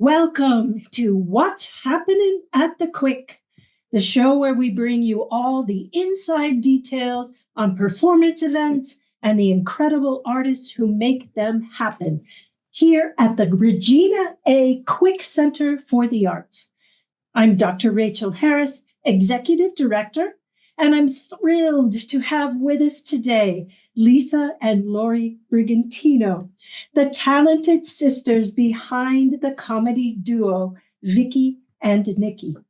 Welcome to What's Happening at the Quick, the show where we bring you all the inside details on performance events and the incredible artists who make them happen here at the Regina A. Quick Center for the Arts. I'm Dr. Rachel Harris, Executive Director, and I'm thrilled to have with us today Lisa and Lori Brigantino, the talented sisters behind the comedy duo Vickie and Nickie.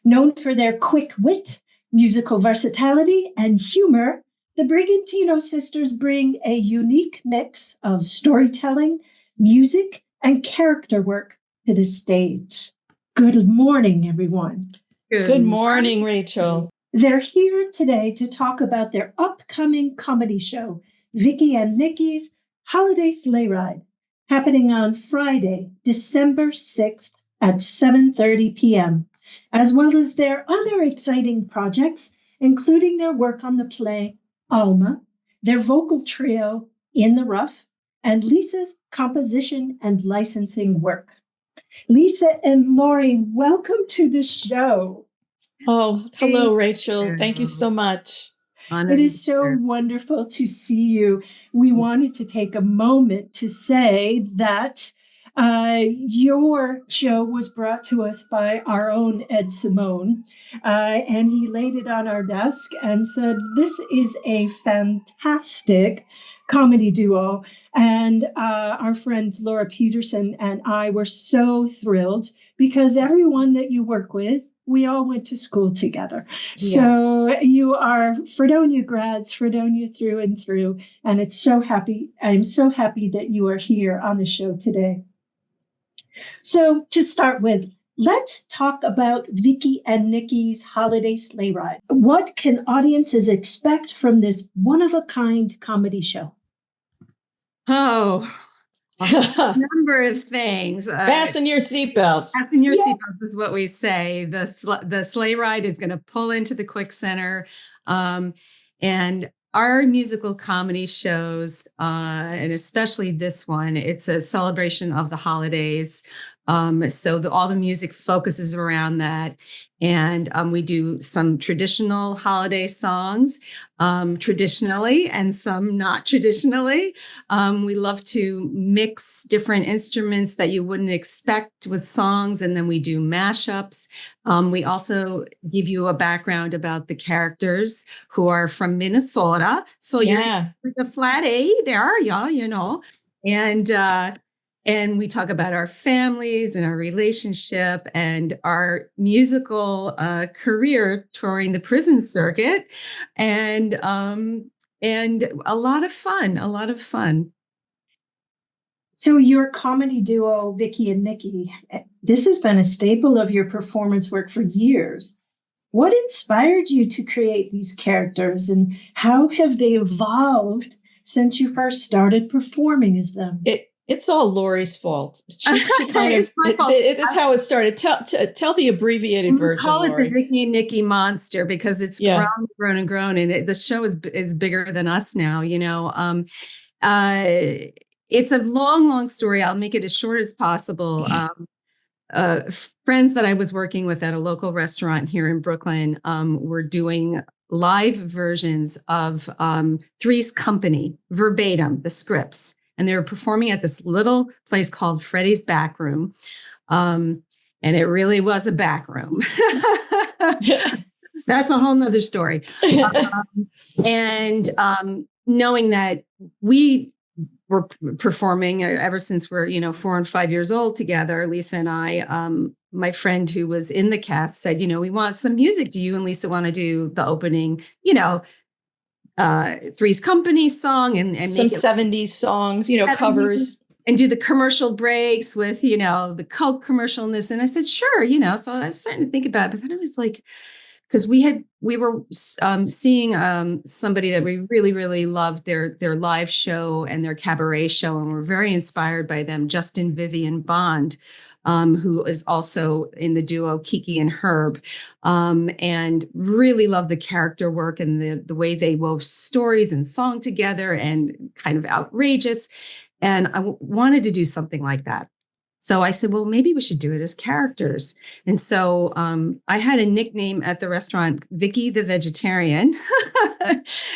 Known for their quick wit, musical versatility, and humor, the Brigantino sisters bring a unique mix of storytelling, music, and character work to the stage. Good morning, everyone. Good morning, Rachel. They're here today to talk about their upcoming comedy show, Vickie and Nickie's Holiday Sleigh Ride, happening on Friday, December 6th at 7:30 p.m., as well as their other exciting projects, including their work on the play Alma, their vocal trio In the Rough, and Lisa's composition and licensing work. Lisa and Lori, welcome to the show. Oh, hello, Rachel. Thank you so much. It is so wonderful to see you. We wanted to take a moment to say that your show was brought to us by our own Ed Simone, and he laid it on our desk and said, "This is a fantastic comedy duo." And our friends Laura Peterson and I were so thrilled because everyone that you work with, we all went to school together. Yeah. So you are Fredonia grads, Fredonia through and through. And I'm so happy that you are here on the show today. So to start with, let's talk about Vickie and Nickie's Holiday Sleigh Ride. What can audiences expect from this one-of-a-kind comedy show? Oh, a number of things. Fasten your seatbelts. Fasten your seatbelts is what we say. The sleigh ride is going to pull into the Quick Center. And our musical comedy shows, and especially this one, it's a celebration of the holidays. So all the music focuses around that. And we do some traditional holiday songs, traditionally, and some not traditionally. We love to mix different instruments that you wouldn't expect with songs, and then we do mashups. We also give you a background about the characters who are from Minnesota. So you're the flat A, there are y'all, you know. And we talk about our families and our relationship and our musical career touring the prison circuit, and a lot of fun. So your comedy duo, Vickie and Nickie, this has been a staple of your performance work for years. What inspired you to create these characters, and how have they evolved since you first started performing as them? It's all Lori's fault. She kind of, it's how it started. Tell the abbreviated version, call it Lori. The Vickie and Nickie monster because it's grown, and the show is bigger than us now, you know. It's a long story. I'll make it as short as possible. Friends that I was working with at a local restaurant here in Brooklyn were doing live versions of Three's Company, verbatim, the scripts. And they were performing at this little place called Freddie's Back Room. And it really was a back room. That's a whole nother story. Knowing that we were performing ever since we're, 4 and 5 years old together, Lisa and I, my friend who was in the cast said, we want some music. Do you and Lisa want to do the opening, Three's Company song and some 70s songs, covers, and do the commercial breaks with, the Coke commercial and this. And I said, sure, so I was starting to think about it, but then I was like, because we were seeing somebody that we really, really loved their live show and their cabaret show. And we're very inspired by them, Justin Vivian Bond, who is also in the duo Kiki and Herb, and really love the character work and the way they wove stories and song together and kind of outrageous. And I wanted to do something like that. So I said, well, maybe we should do it as characters. And so I had a nickname at the restaurant, Vickie the Vegetarian.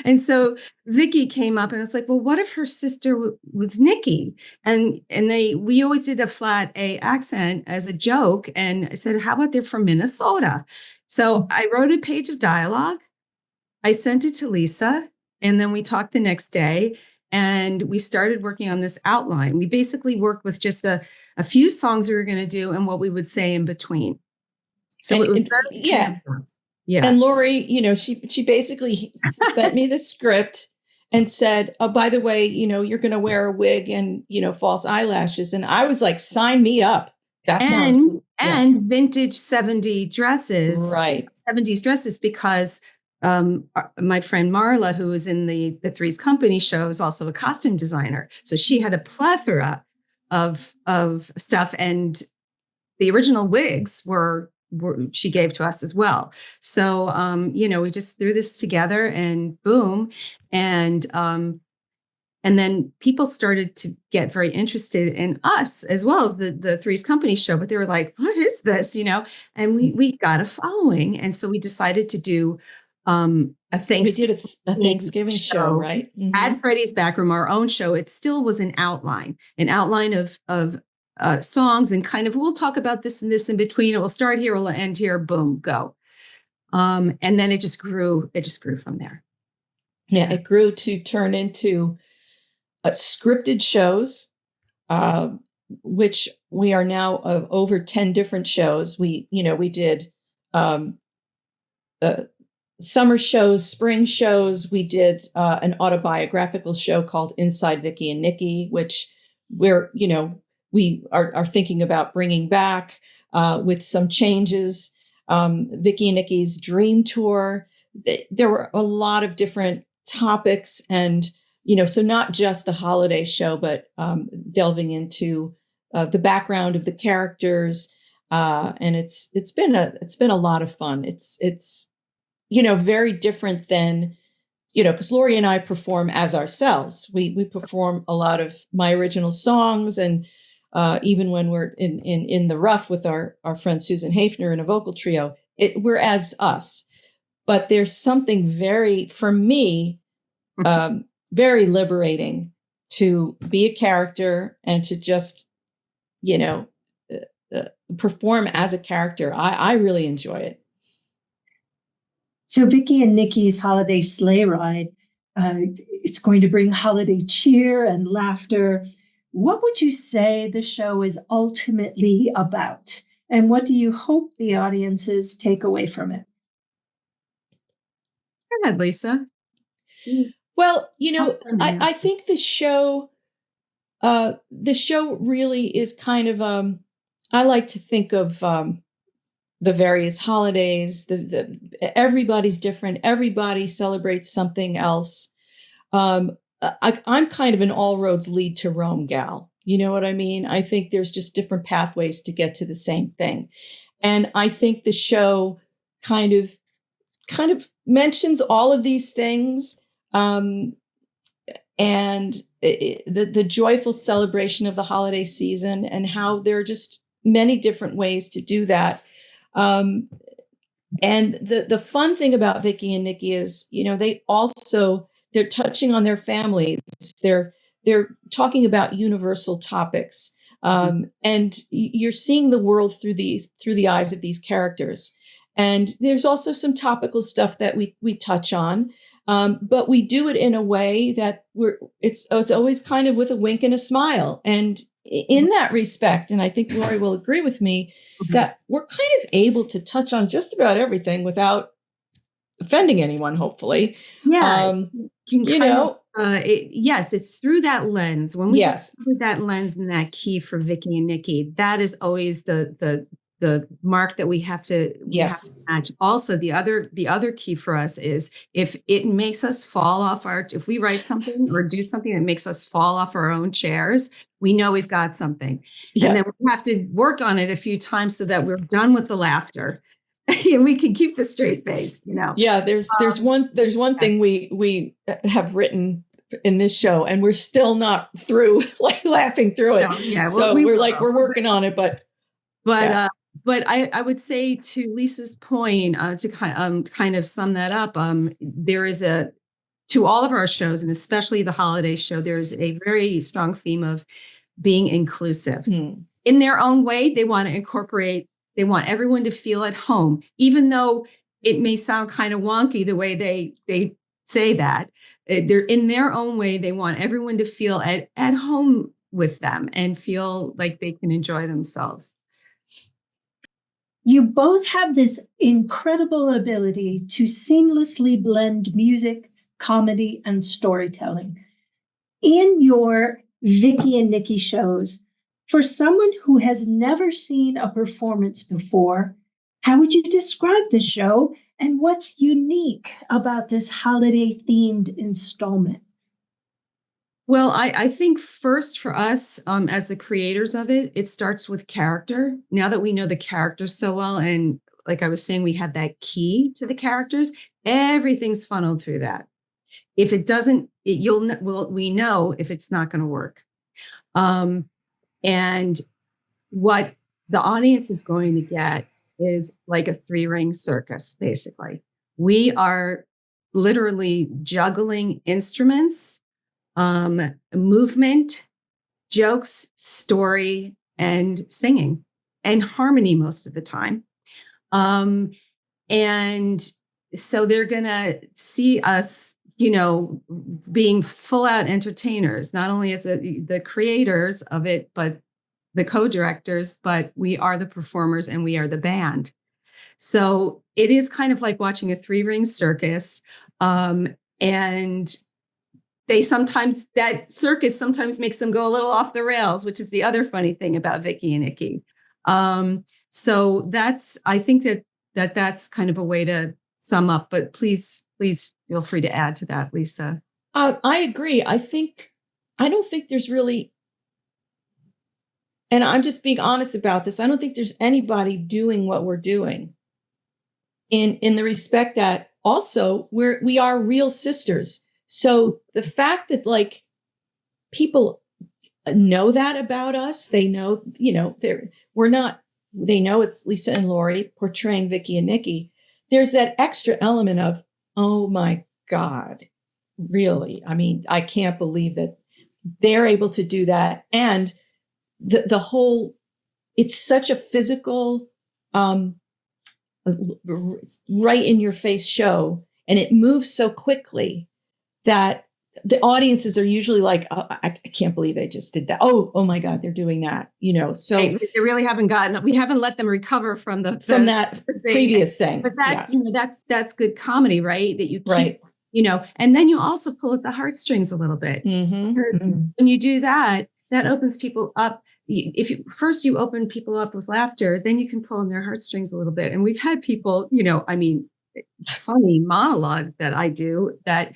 And so Vickie came up and it's like, well, what if her sister was Nickie? And we always did a flat A accent as a joke. And I said, how about they're from Minnesota? So I wrote a page of dialogue. I sent it to Lisa, and then we talked the next day, and we started working on this outline. We basically worked with just a few songs we were going to do and what we would say in between. So it was very campus. Yeah. And Lori, she basically sent me the script and said, oh, by the way, you're going to wear a wig and, false eyelashes. And I was like, sign me up. That sounds cool. And vintage 70s dresses. Right. 70s dresses, because my friend Marla, who was in the Three's Company show, is also a costume designer. So she had a plethora of stuff, and the original wigs were she gave to us as well. So we just threw this together, and boom, and then people started to get very interested in us as well as the Three's Company show. But they were like, "What is this?" And we got a following, and so we decided to do a Thanksgiving. We did a Thanksgiving show, right? Mm-hmm. At Freddie's Backroom, our own show. It still was an outline of songs, and kind of, we'll talk about this and this in between. It will start here, we'll end here, boom, go. And then it just grew from there. Yeah, it grew to turn into scripted shows, which we are now over 10 different shows. We did summer shows, spring shows. We did an autobiographical show called Inside Vickie and Nickie, which we are thinking about bringing back with some changes. Vickie and Nickie's Dream Tour. There were a lot of different topics, and so not just a holiday show, but delving into the background of the characters, and it's been a lot of fun. It's very different than, because Lori and I perform as ourselves. We perform a lot of my original songs, and even when we're in the rough with our friend Susan Hafner in a vocal trio, we're as us. But there's something for me, very liberating to be a character and to just, perform as a character. I really enjoy it. So Vickie and Nickie's Holiday Sleigh Ride, it's going to bring holiday cheer and laughter. What would you say the show is ultimately about? And what do you hope the audiences take away from it? Go ahead, Lisa. Well, I think the show really is kind of, I like to think of the various holidays. Everybody's different. Everybody celebrates something else. I'm kind of an all roads lead to Rome gal. You know what I mean? I think there's just different pathways to get to the same thing. And I think the show kind of mentions all of these things. And the joyful celebration of the holiday season, and how there are just many different ways to do that. And the fun thing about Vickie and Nickie is, they're touching on their families. They're talking about universal topics. And you're seeing the world through the eyes of these characters. And there's also some topical stuff that we touch on. But we do it in a way that it's always kind of with a wink and a smile. And in that respect, and I think Lori will agree with me, that we're kind of able to touch on just about everything without offending anyone, hopefully. Yeah. Yes, it's through that lens. When we discover that lens and that key for Vickie and Nickie, that is always the mark that we have to match. Also, the other key for us is if it makes us fall off if we write something or do something that makes us fall off our own chairs, we know we've got something. Yeah. And then we have to work on it a few times so that we're done with the laughter and we can keep the straight face, Yeah, there's one thing we have written in this show, and we're still not through, like laughing through it. No, yeah, So we we're will. like, we're working on it, but yeah. But I would say, to Lisa's point, to kind of sum that up, there is to all of our shows, and especially the holiday show, there's a very strong theme of being inclusive. In their own way. They want to incorporate, they want everyone to feel at home, even though it may sound kind of wonky the way they say that. They're in their own way. They want everyone to feel at home with them and feel like they can enjoy themselves. You both have this incredible ability to seamlessly blend music, comedy, and storytelling. In your Vickie and Nickie shows, for someone who has never seen a performance before, how would you describe the show and what's unique about this holiday-themed installment? Well, I think first for us, as the creators of it, it starts with character. Now that we know the characters so well, and like I was saying, we have that key to the characters, everything's funneled through that. If it doesn't, we know if it's not going to work. And what the audience is going to get is like a 3-ring circus, basically. We are literally juggling instruments, movement, jokes, story, and singing, and harmony most of the time. And so they're going to see us, being full out entertainers, not only as the creators of it, but the co-directors, but we are the performers and we are the band. So it is kind of like watching a 3-ring circus. And that circus sometimes makes them go a little off the rails, which is the other funny thing about Vickie and Nickie. So I think that's kind of a way to sum up, but please feel free to add to that, Lisa. I agree. I don't think there's really, and I'm just being honest about this, I don't think there's anybody doing what we're doing in the respect that also we are real sisters. So the fact that like people know that about us, they know, they know it's Lisa and Lori portraying Vickie and Nickie. There's that extra element of, oh my God, really? I mean, I can't believe that they're able to do that. And the whole, it's such a physical, right in your face show, and it moves so quickly that the audiences are usually like, oh, I can't believe they just did that. Oh my God, they're doing that. So they really we haven't let them recover from that previous thing. But that's good comedy, right? That you keep, right. And then you also pull at the heartstrings a little bit. Because when you do that, that opens people up. If you open people up with laughter, then you can pull on their heartstrings a little bit. And we've had people, funny monologue that I do that,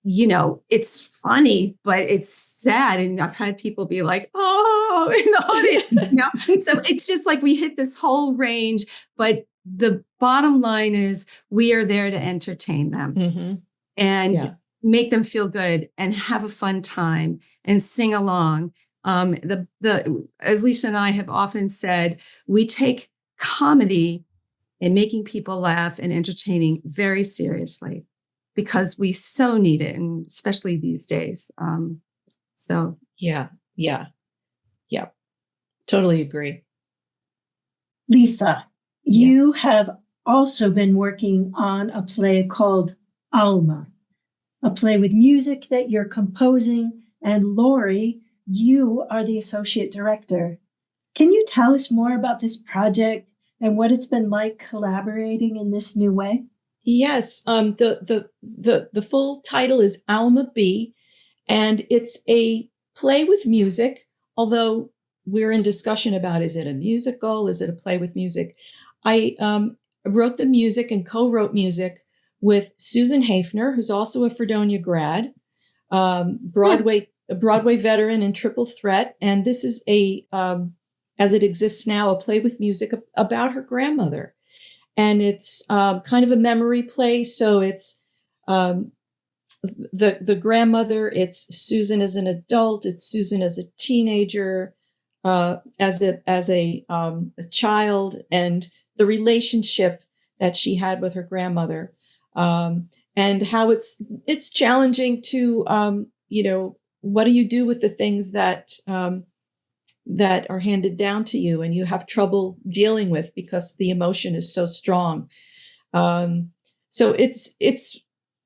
it's funny, but it's sad. And I've had people be like, oh, in the audience, So it's just like we hit this whole range, but the bottom line is we are there to entertain them and make them feel good and have a fun time and sing along. As Lisa and I have often said, we take comedy and making people laugh and entertaining very seriously, because we so need it, and especially these days. Yeah. Totally agree. Lisa, you have also been working on a play called Alma, a play with music that you're composing, and Lori, you are the associate director. Can you tell us more about this project and what it's been like collaborating in this new way? Yes, the full title is Alma B, and it's a play with music, although we're in discussion about, is it a musical? Is it a play with music? I wrote the music and co-wrote music with Susan Hafner, who's also a Fredonia grad, Broadway veteran and triple threat. And this is as it exists now, a play with music about her grandmother. And it's kind of a memory play. So it's the grandmother, it's Susan as an adult, it's Susan as a teenager, as a child, and the relationship that she had with her grandmother, and how it's challenging to what do you do with the things that that are handed down to you and you have trouble dealing with because the emotion is so strong. So it's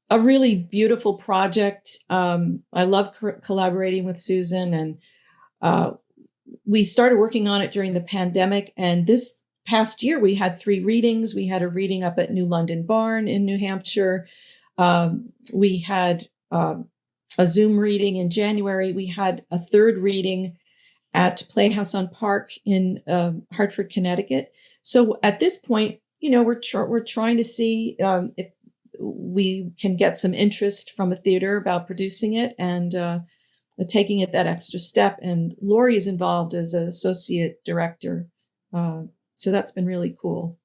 a really beautiful project. I love collaborating with Susan, and we started working on it during the pandemic. And this past year, we had 3 readings. We had a reading up at New London Barn in New Hampshire. We had a Zoom reading in January. We had a 3rd reading at Playhouse on Park in Hartford, Connecticut. So at this point, we're trying to see if we can get some interest from a theater about producing it and taking it that extra step. And Lori is involved as an associate director. So that's been really cool.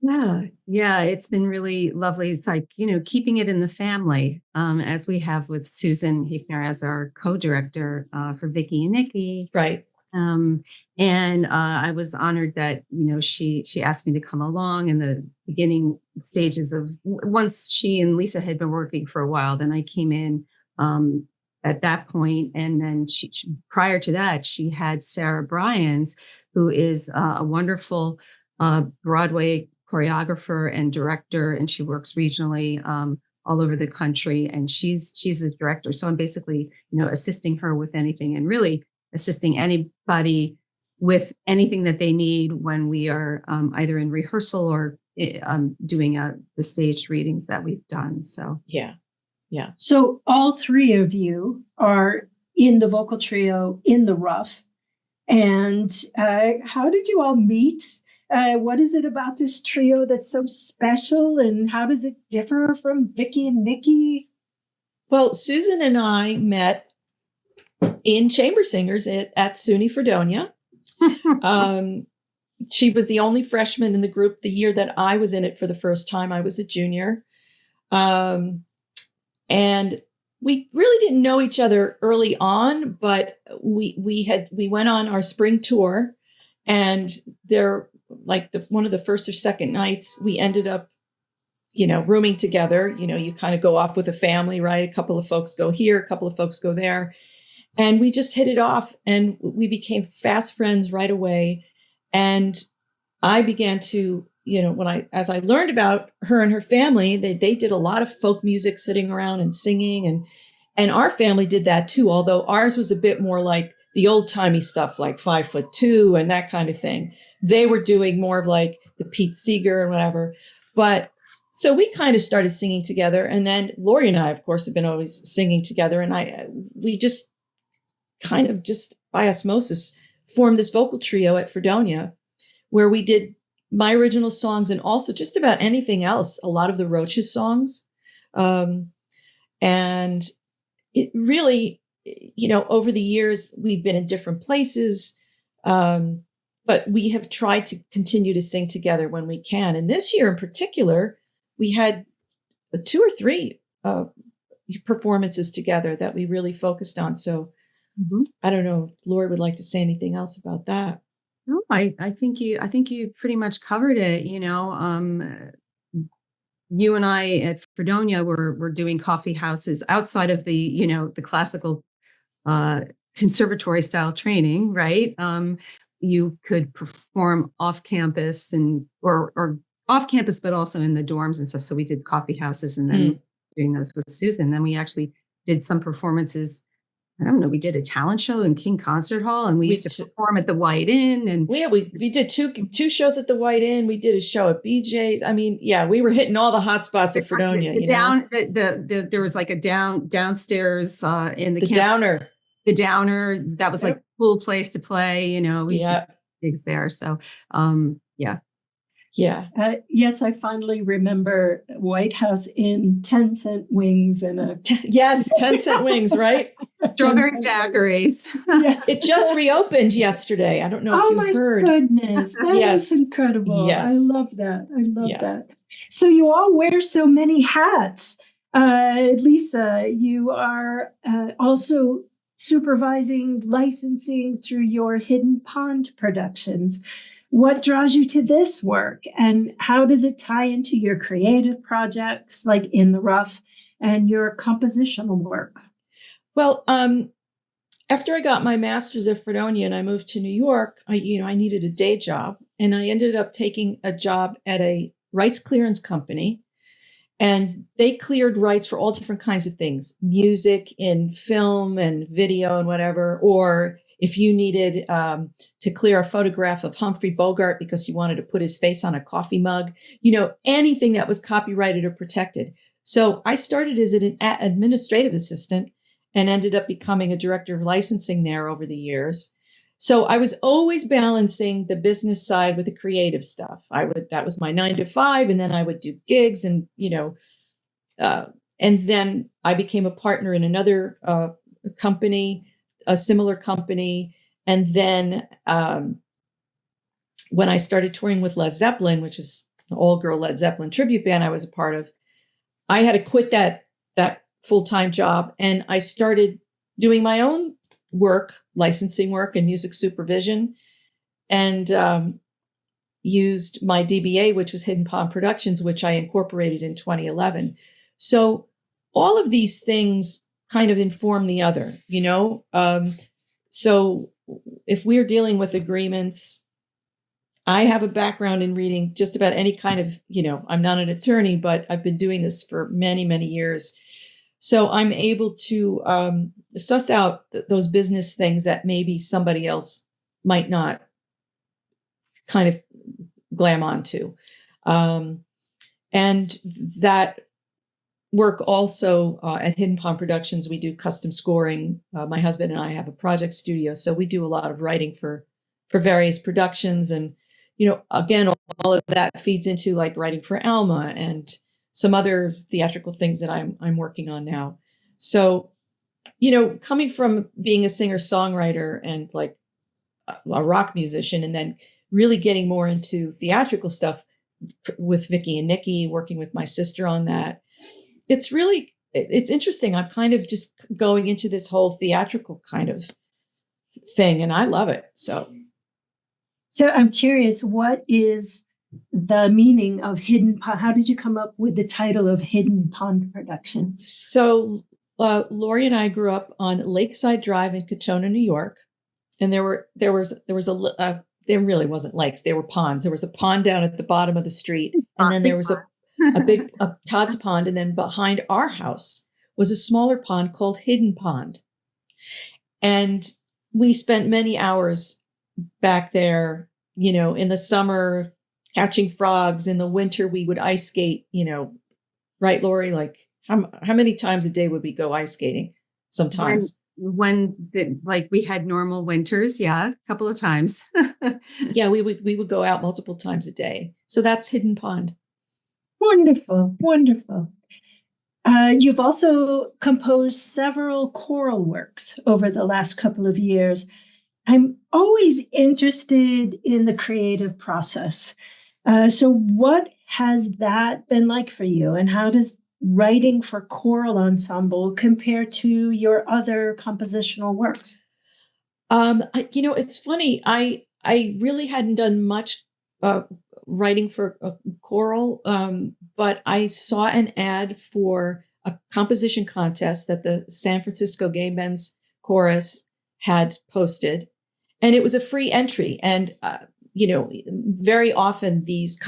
Yeah, it's been really lovely. It's like, keeping it in the family, as we have with Susan Hefner as our co-director for Vickie and Nickie. Right. And I was honored that, she asked me to come along in the beginning stages of, once she and Lisa had been working for a while, then I came in at that point. And then prior to that, she had Sarah Bryans, who is a wonderful Broadway choreographer and director, and she works regionally all over the country. And she's the director. So I'm basically, assisting her with anything, and really assisting anybody with anything that they need when we are either in rehearsal or doing the staged readings that we've done. So yeah. So all 3 of you are in the vocal trio in the Rough. And how did you all meet? What is it about this trio that's so special, and how does it differ from Vickie and Nickie? Well, Susan and I met in Chamber Singers at SUNY Fredonia. She was the only freshman in the group the year that I was in it for the first time. I was a junior. And we really didn't know each other early on, but we went on our spring tour, and there, like one of the first or second nights, we ended up, rooming together. You kind of go off with a family, right? A couple of folks go here, a couple of folks go there. And we just hit it off, and we became fast friends right away. And I began to, as I learned about her and her family, they did a lot of folk music, sitting around and singing, and our family did that too. Although ours was a bit more like the old timey stuff, like 5'2" and that kind of thing. They were doing more of like the Pete Seeger and whatever. But so we kind of started singing together, and then Lori and I, of course, have been always singing together, and we just kind of just by osmosis formed this vocal trio at Fredonia, where we did my original songs and also just about anything else, a lot of the Roaches songs. And it really, over the years, we've been in different places, but we have tried to continue to sing together when we can. And this year in particular, we had 2 or 3 performances together that we really focused on. So I don't know if Lori would like to say anything else about that. No, I think you pretty much covered it. You and I at Fredonia were doing coffee houses outside of the the classical conservatory style training, right? You could perform off campus or off campus, but also in the dorms and stuff. So we did coffee houses, and then doing those with Susan. Then we actually did some performances. I don't know. We did a talent show in King Concert Hall, and we used to perform at the White Inn. And we did two shows at the White Inn. We did a show at BJ's. I mean, we were hitting all the hot spots of Fredonia. There was like a downstairs in the Downer. The Downer, that was like a cool place to play. We used to do gigs there. So yes, I finally remember White House in 10-cent wings and a 10-cent wings, right? Strawberry daiquiris. Yes. It just reopened yesterday. I don't know if you heard. Oh my goodness, that is incredible. Yes. I love that. I love that. So you all wear so many hats. Lisa, you are also supervising licensing through your Hidden Pond Productions. What draws you to this work, and how does it tie into your creative projects like In the Rough and your compositional work? Well, after I got my master's at Fredonia and I moved to New York, I needed a day job, and I ended up taking a job at a rights clearance company. And they cleared rights for all different kinds of things, music in film and video and whatever. Or if you needed to clear a photograph of Humphrey Bogart because you wanted to put his face on a coffee mug, anything that was copyrighted or protected. So I started as an administrative assistant and ended up becoming a director of licensing there over the years. So I was always balancing the business side with the creative stuff. That was my 9 to 5, and then I would do gigs, and and then I became a partner in another company, a similar company, and then when I started touring with Led Zeppelin, which is an all-girl Led Zeppelin tribute band I was a part of, I had to quit that full-time job, and I started doing my own work, licensing work and music supervision, and used my DBA, which was Hidden Pond Productions, which I incorporated in 2011. So all of these things kind of inform the other, so if we're dealing with agreements, I have a background in reading just about any kind of, I'm not an attorney, but I've been doing this for many, many years. So I'm able to suss out those business things that maybe somebody else might not kind of glam onto. And that work also at Hidden Pond Productions, we do custom scoring. My husband and I have a project studio, so we do a lot of writing for various productions. And, again, all of that feeds into like writing for Alma and some other theatrical things that I'm working on now. So, coming from being a singer-songwriter and like a rock musician, and then really getting more into theatrical stuff with Vickie and Nickie, working with my sister on that, it's interesting. I'm kind of just going into this whole theatrical kind of thing, and I love it. So I'm curious, what is the meaning of Hidden Pond? How did you come up with the title of Hidden Pond Productions? So Lori and I grew up on Lakeside Drive in Katonah, New York, and there really wasn't lakes; they were ponds. There was a pond down at the bottom of the street, and then there was a big Todd's Pond, and then behind our house was a smaller pond called Hidden Pond, and we spent many hours back there. In the summer, catching frogs. In the winter, we would ice skate, right, Lori? Like how many times a day would we go ice skating? Sometimes. When we had normal winters, a couple of times. Yeah, we would go out multiple times a day. So that's Hidden Pond. Wonderful, wonderful. You've also composed several choral works over the last couple of years. I'm always interested in the creative process. So what has that been like for you? And how does writing for choral ensemble compare to your other compositional works? It's funny. I really hadn't done much writing for a choral, but I saw an ad for a composition contest that the San Francisco Gay Men's Chorus had posted. And it was a free entry. And, very often these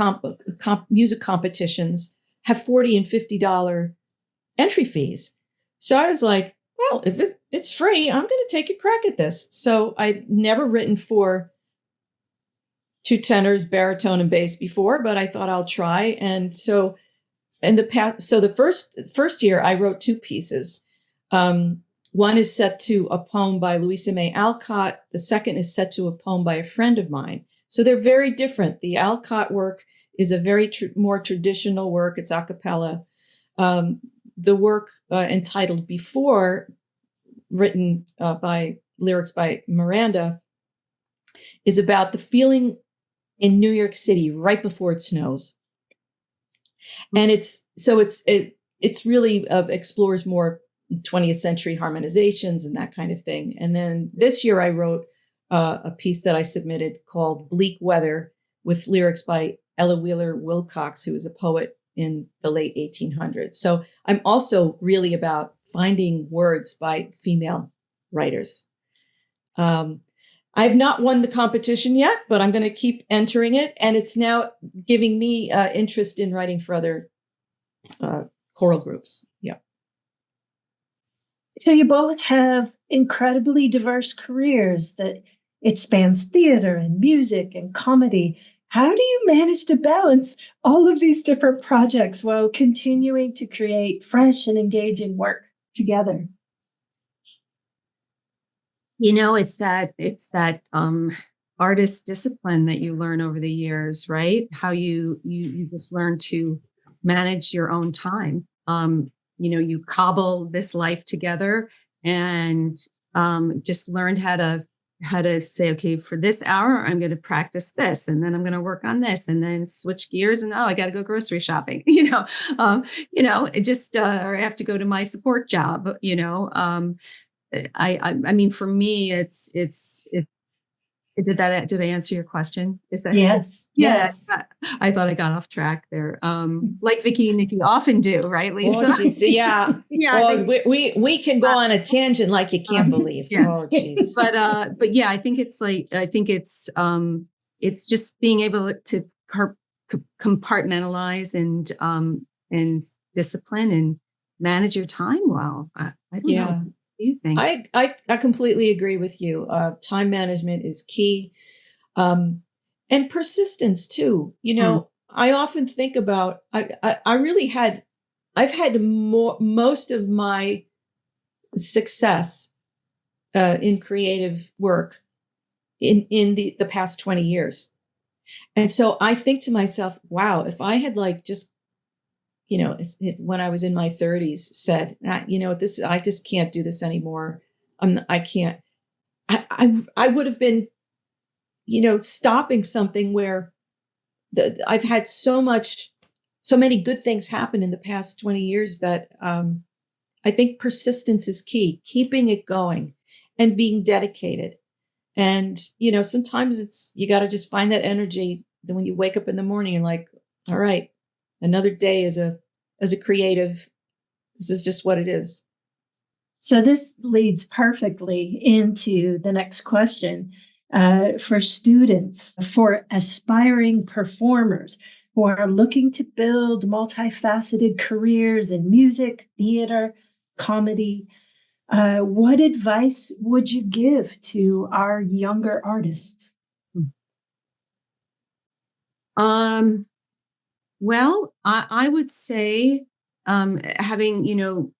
music competitions have $40 and $50 entry fees. So I was like, well, if it's free, I'm going to take a crack at this. So I'd never written for two tenors, baritone, and bass before, but I thought I'll try. And so the first year I wrote two pieces. One is set to a poem by Louisa May Alcott. The second is set to a poem by a friend of mine. So they're very different. The Alcott work is a very more traditional work. It's a cappella. The work entitled Before, written by lyrics by Miranda, is about the feeling in New York City right before it snows. And it's really explores more 20th century harmonizations and that kind of thing. And then this year I wrote a piece that I submitted called Bleak Weather with lyrics by Ella Wheeler Wilcox, who was a poet in the late 1800s. So I'm also really about finding words by female writers. I've not won the competition yet, but I'm going to keep entering it. And it's now giving me interest in writing for other choral groups. Yeah. So you both have incredibly diverse careers that it spans theater and music and comedy. How do you manage to balance all of these different projects while continuing to create fresh and engaging work together? It's that artist discipline that you learn over the years, right? How you just learn to manage your own time. You cobble this life together and just learned how to say, okay, for this hour, I'm going to practice this, and then I'm going to work on this, and then switch gears, and I got to go grocery shopping, it just, or I have to go to my support job, I mean, for me, did I answer your question? Is that Yes. yeah? Yes. I thought I got off track there. Like Vickie and Nickie often do, right, Lisa? Oh, geez. Yeah. Yeah. Oh, we can go on a tangent like you can't believe. Yeah. Oh, geez. But yeah, I think it's just being able to compartmentalize and discipline and manage your time well. I don't know. Yeah. What do you think? I completely agree with you. Time management is key. And persistence too. I often think about, I've had most of my success in creative work in the past 20 years. And so I think to myself, wow, if I had just, when I was in my 30s said, I just can't do this anymore. I can't, I would have been, stopping something where I've had so many good things happen in the past 20 years that I think persistence is key, keeping it going and being dedicated. And, sometimes you got to just find that energy. Then when you wake up in the morning, you're like, all right, another day as a creative, this is just what it is. So this leads perfectly into the next question. For students, for aspiring performers who are looking to build multifaceted careers in music, theater, comedy, what advice would you give to our younger artists? Well, I would say, having,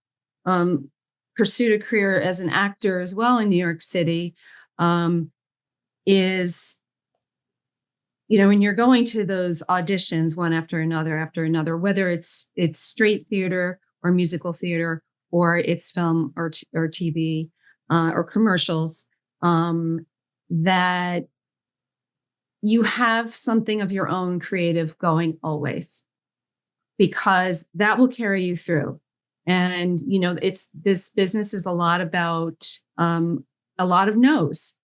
pursued a career as an actor as well in New York City, is, when you're going to those auditions one after another, whether it's straight theater or musical theater, or it's film or TV, or commercials, that you have something of your own creative going always, because that will carry you through. And, this business is a lot about a lot of no's.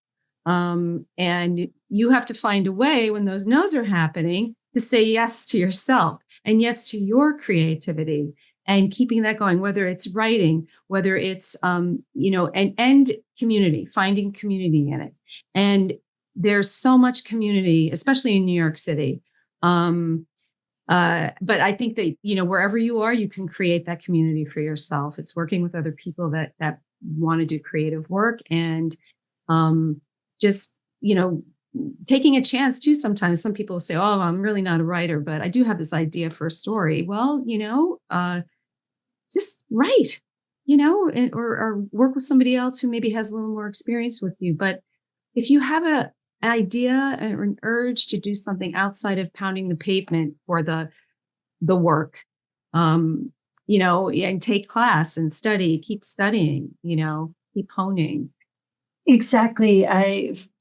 And you have to find a way when those no's are happening to say yes to yourself and yes to your creativity and keeping that going, whether it's writing, whether it's, and community, finding community in it. And there's so much community, especially in New York City. But I think that, wherever you are, you can create that community for yourself. It's working with other people that want to do creative work, and just, taking a chance too. Sometimes some people say, oh, I'm really not a writer, but I do have this idea for a story. Well, just write, or work with somebody else who maybe has a little more experience with you. But if you have an idea or an urge to do something outside of pounding the pavement for the work, and take class and study, keep studying, keep honing. Exactly.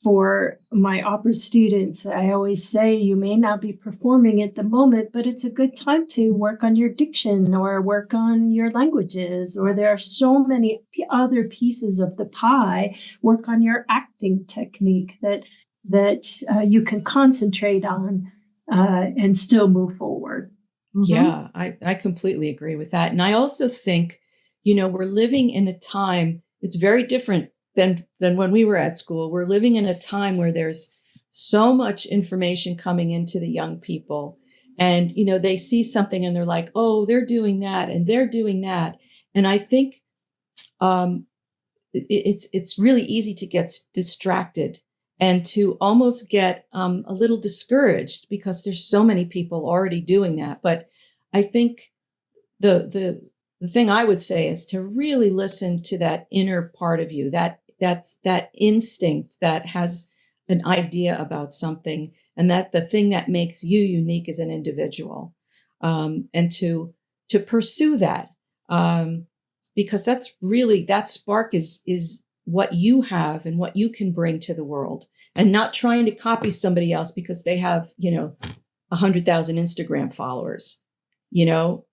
For my opera students, I always say you may not be performing at the moment, but it's a good time to work on your diction or work on your languages. Or there are so many other pieces of the pie. Work on your acting technique that you can concentrate on and still move forward. Yeah, I completely agree with that. And I also think, we're living in a time, it's very different than when we were at school. We're living in a time where there's so much information coming into the young people. And, they see something and they're like, oh, they're doing that and they're doing that. And I think um, it's really easy to get distracted and to almost get a little discouraged because there's so many people already doing that. But I think the thing I would say is to really listen to that inner part of you, that instinct that has an idea about something, and that the thing that makes you unique as an individual, and to pursue that, because that's really, that spark is what you have and what you can bring to the world, and not trying to copy somebody else because they have 100,000 Instagram followers, you know,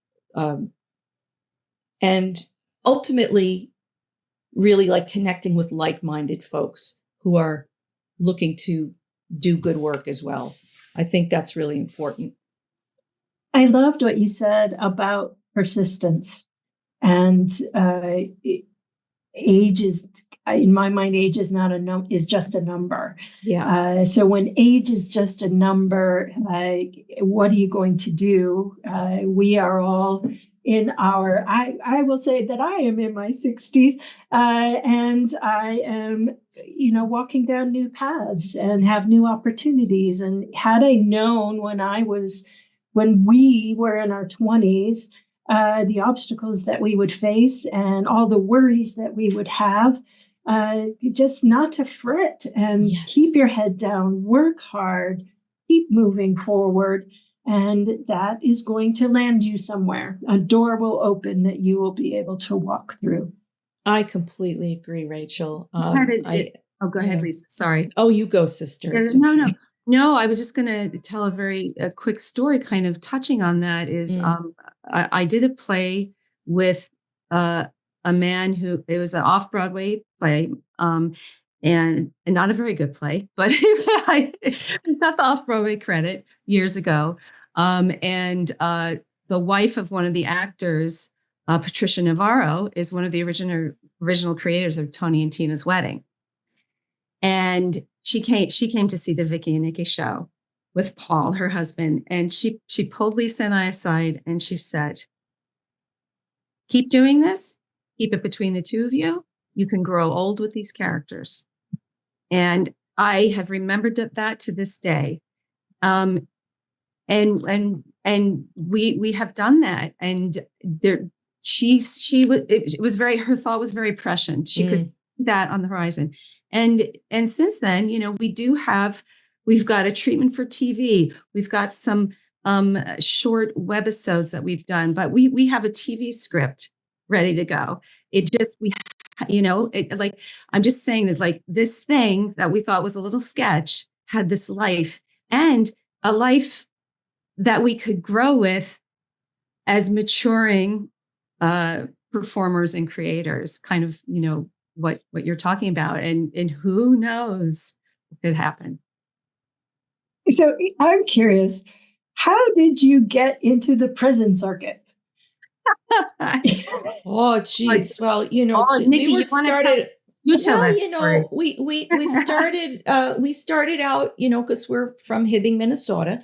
and ultimately really like connecting with like-minded folks who are looking to do good work as well. I think that's really important. I loved what you said about persistence and age is, in my mind, age is not a is just a number. Yeah. So when age is just a number, what are you going to do? We are all in our, I will say that I am in my 60s, and I am, walking down new paths and have new opportunities. And had I known when we were in our 20s, the obstacles that we would face and all the worries that we would have, just not to fret and keep your head down, work hard, keep moving forward. And that is going to land you somewhere. A door will open that you will be able to walk through. I completely agree, Rachel. Go ahead, Lisa. Sorry. Oh, you go, sister. Yeah, no. I was just going to tell a quick story, kind of touching on that. Is I did a play with a man who, it was an off-Broadway play, and not a very good play, but I got the off-Broadway credit years ago. And the wife of one of the actors, Patricia Navarro, is one of the original creators of Tony and Tina's Wedding. And she came to see the Vickie and Nickie show with Paul, her husband. And she pulled Lisa and I aside and she said, keep doing this. Keep it between the two of you. You can grow old with these characters. And I have remembered that to this day. And we have done that. And there, it was very, her thought was very prescient. She could see that on the horizon. And since then, we've got a treatment for TV. We've got some short webisodes that we've done, but we have a TV script ready to go. I'm just saying that, like, this thing that we thought was a little sketch had this life, and a life that we could grow with as maturing performers and creators, kind of, what you're talking about, and who knows what could happen. So I'm curious, how did you get into the prison circuit? Oh, geez. Well, Nickie, we were started. We started out, because we're from Hibbing, Minnesota.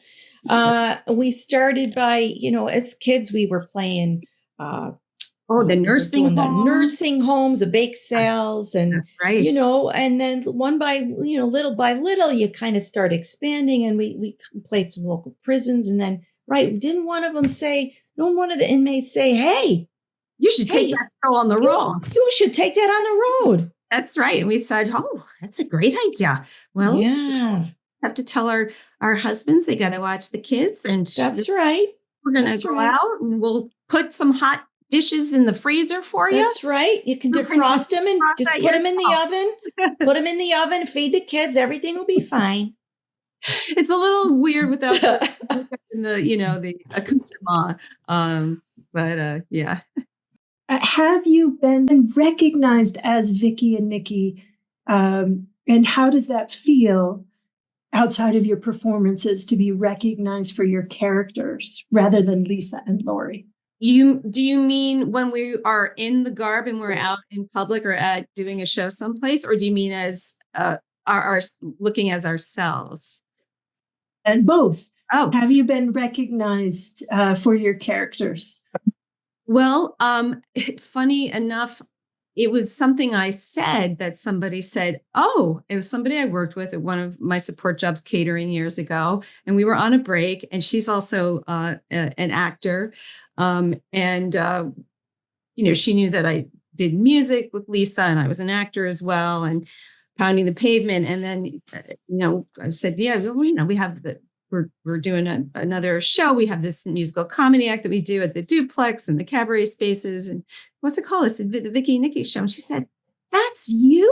We started by, as kids, we were playing the nursing homes, the bake sales, and right. And then little by little, you kind of start expanding, and we played some local prisons, and then didn't one of the inmates say, "Hey, you should take that show on the road. You should take that on the road." That's right. And we said, "Oh, that's a great idea." Well, yeah, have to tell our husbands they got to watch the kids, and that's right. We're going to go out and we'll put some hot dishes in the freezer for you. That's right. You can defrost them and just put them in the oven. Put them in the oven, feed the kids. Everything will be fine. It's a little weird without the accoutrement. Yeah. Have you been recognized as Vickie and Nickie? And how does that feel outside of your performances to be recognized for your characters rather than Lisa and Lori? Do you mean when we are in the garb and we're out in public or at doing a show someplace, or do you mean as our looking as ourselves? And both. Oh, have you been recognized for your characters? Well, funny enough, it was something I said that somebody said, oh, it was somebody I worked with at one of my support jobs catering years ago. And we were on a break, and she's also an actor. She knew that I did music with Lisa and I was an actor as well, and Pounding the Pavement. And then, I said, yeah, we have we're doing another show. We have this musical comedy act that we do at the Duplex and the Cabaret Spaces. And what's it called? It's the Vickie and Nickie show. And she said, that's you?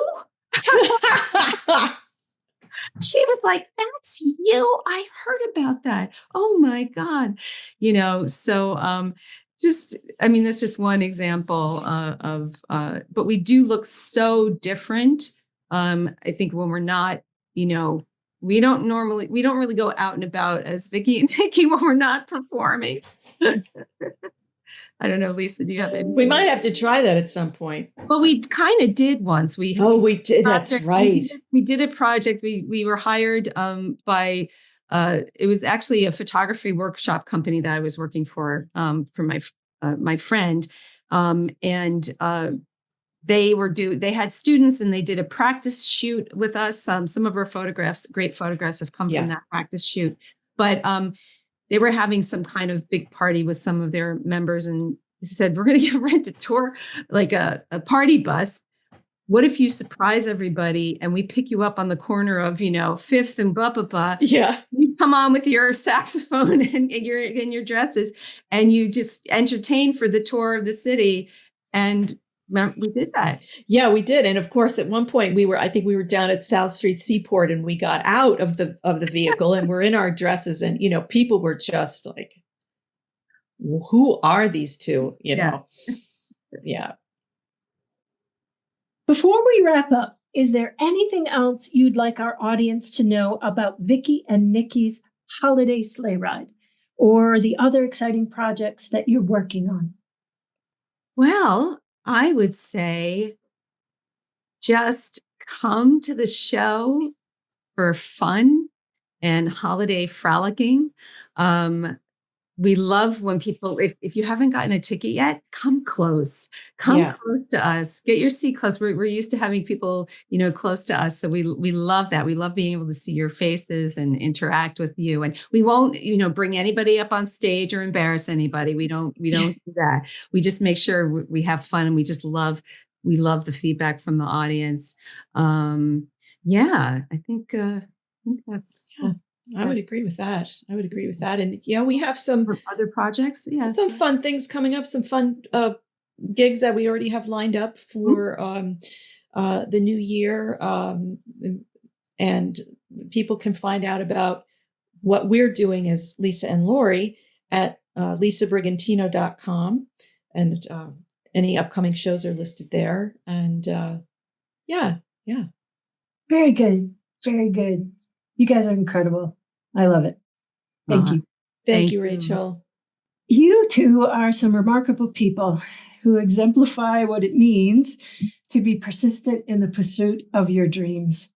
She was like, that's you? I heard about that. Oh my God. That's just one example but we do look so different. I think when we're not, we don't really go out and about as Vickie and Nickie when we're not performing. I don't know, Lisa, do you have any? We might have to try that at some point. Well, we kind of did once. We did. That's right. We did a project. We were hired it was actually a photography workshop company that I was working for my friend. They had students and they did a practice shoot with us. Some of our great photographs have come from that practice shoot, but they were having some kind of big party with some of their members, and they said, we're going to rent a tour, like a party bus. What if you surprise everybody and we pick you up on the corner of, Fifth and blah, blah, blah. Yeah. You come on with your saxophone and your dresses, and you just entertain for the tour of the city. And we did that. Yeah, we did. And of course, at one point I think we were down at South Street Seaport, and we got out of the vehicle and we're in our dresses, and, people were just like, who are these two? Yeah. Before we wrap up, is there anything else you'd like our audience to know about Vickie and Nickie's Holiday Sleigh Ride or the other exciting projects that you're working on? Well, I would say just come to the show for fun and holiday frolicking. We love when people, if you haven't gotten a ticket yet, come close to us, get your seat close. We're used to having people, close to us. So we love that. We love being able to see your faces and interact with you. And we won't, bring anybody up on stage or embarrass anybody. We don't do that. We just make sure we have fun, and we love the feedback from the audience. I think that's, I would agree with that. And we have some other projects. Yeah. Some fun things coming up, some fun gigs that we already have lined up for the new year. And people can find out about what we're doing as Lisa and Lori at lisabrigantino.com. And any upcoming shows are listed there. And Very good. Very good. You guys are incredible. I love it. Thank you. Thank you, Rachel. You two are some remarkable people who exemplify what it means to be persistent in the pursuit of your dreams.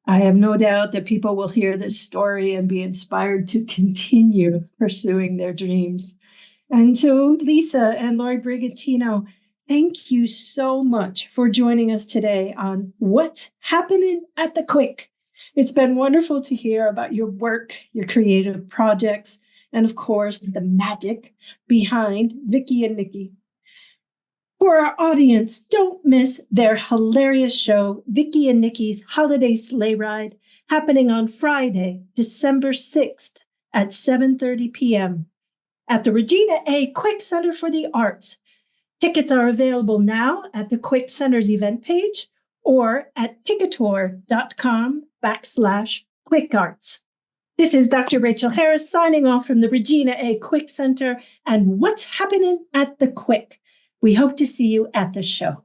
I have no doubt that people will hear this story and be inspired to continue pursuing their dreams. And so, Lisa and Lori Brigantino, thank you so much for joining us today on What's Happening at the Quick. It's been wonderful to hear about your work, your creative projects, and of course, the magic behind Vickie and Nickie. For our audience, don't miss their hilarious show, Vickie and Nickie's Holiday Sleigh Ride, happening on Friday, December 6th at 7:30 p.m. at the Regina A. Quick Center for the Arts. Tickets are available now at the Quick Center's event page or at ticketor.com/quickarts. This is Dr. Rachel Harris signing off from the Regina A. Quick Center and what's happening at the Quick. We hope to see you at the show.